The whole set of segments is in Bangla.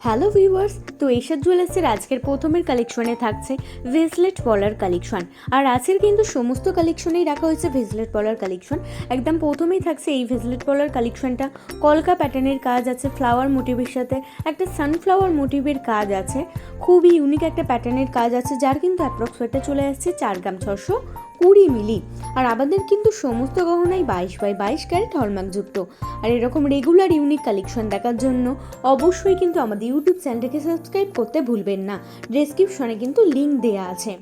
হ্যালো ভিউয়ার্স, তো এশিয়া জুয়েলার্সের আজকের প্রথমের কালেকশনে থাকছে ভেসলেট পলার কালেকশন। আর আজকের কিন্তু সমস্ত কালেকশনেই রাখা হয়েছে ভেসলেট পলার কালেকশন। একদম প্রথমেই থাকছে এই ভেসলেট পলার কালেকশনটা। কলকা প্যাটার্নের কাজ আছে, ফ্লাওয়ার মোটিভের সাথে একটা সানফ্লাওয়ার মোটিভের কাজ আছে। খুবই ইউনিক একটা প্যাটার্নের কাজ আছে, যার কিন্তু অ্যাপ্রক্স ওয়েটটা চলে আসছে 4 গ্রাম 620 মিলি। আর আমাদের কিন্তু সমস্ত গহনাই 22x22 ক্যারেট হলমার্কযুক্ত। আর এরকম রেগুলার ইউনিক কালেকশন দেখার জন্য অবশ্যই কিন্তু আমাদের ইউটিউব চ্যানেলটাকে সাবস্ক্রাইব করতে ভুলবেন না। ডেসক্রিপশনে কিন্তু লিঙ্ক দেওয়া আছে।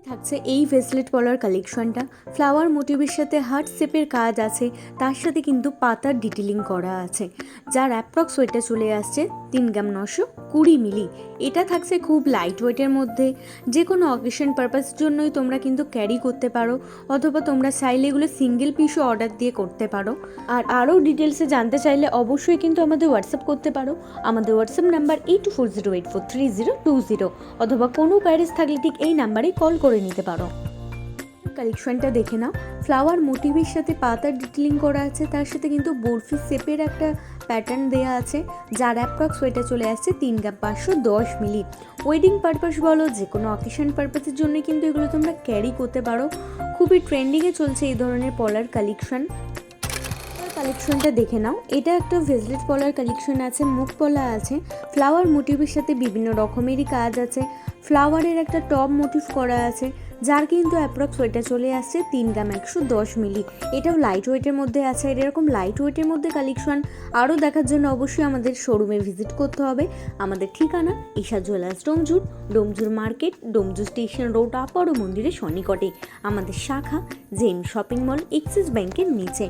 থাকছে এই ভেসলেট পলার কালেকশনটা। ফ্লাওয়ার মোটিভের সাথে হার্ট শেপের কাজ আছে, তার সাথে কিন্তু পাতার ডিটেলিং করা আছে, যার অ্যাপ্রক্স ওয়েটটা চলে আসছে 3 গ্রাম 920 মিলি। এটা থাকছে খুব লাইট ওয়েটের মধ্যে। যে কোনো অকেশন পারপাসের জন্যই তোমরা কিন্তু ক্যারি করতে পারো, অথবা তোমরা চাইলে এগুলো সিঙ্গেল পিসও অর্ডার দিয়ে করতে পারো। আর আরও ডিটেলসে জানতে চাইলে অবশ্যই কিন্তু আমাদের হোয়াটসঅ্যাপ করতে পারো। আমাদের হোয়াটসঅ্যাপ নাম্বার 8240843020, অথবা কোনো কোয়ারিজ থাকলে ঠিক এই নাম্বারে কল করে নিতে পারো। কালেকশনটা দেখে নাও। ফ্লাওয়ার মোটিভের সাথে পাতার ডিটেলিং করা আছে, তার সাথে কিন্তু বরফি শেপের একটা প্যাটার্ন দেওয়া আছে, যার অ্যাপ্রক্স ওয়েটটা চলে আসছে 3 গ্রাম 510 মিলি। ওয়েডিং পারপাস বলো, যে কোনো অকেশন পারপাসের জন্য কিন্তু এগুলো তোমরা ক্যারি করতে পারো। খুবই ট্রেন্ডিংয়ে চলছে এই ধরনের পলার কালেকশনটা দেখে নাও। এটা একটা ভেসলেট পলার কালেকশন আছে, মুখ পলা আছে, ফ্লাওয়ার মোটিভের সাথে বিভিন্ন রকমেরই কাজ আছে। ফ্লাওয়ারের একটা টপ মোটিভ করা আছে, যার কিন্তু অ্যাপ্রক্স ওয়েটটা চলে আসছে 3 গ্রাম 110 মিলি। এটাও লাইট ওয়েটের মধ্যে আছে। এরকম লাইট ওয়েটের মধ্যে কালেকশন আরও দেখার জন্য অবশ্যই আমাদের শোরুমে ভিজিট করতে হবে। আমাদের ঠিকানা Isha jewellers, Domjur market, Domjur station road, আপার মন্দিরের সন্নিকটে। আমাদের শাখা জেম শপিং মল, এক্সিস ব্যাংকের নিচে।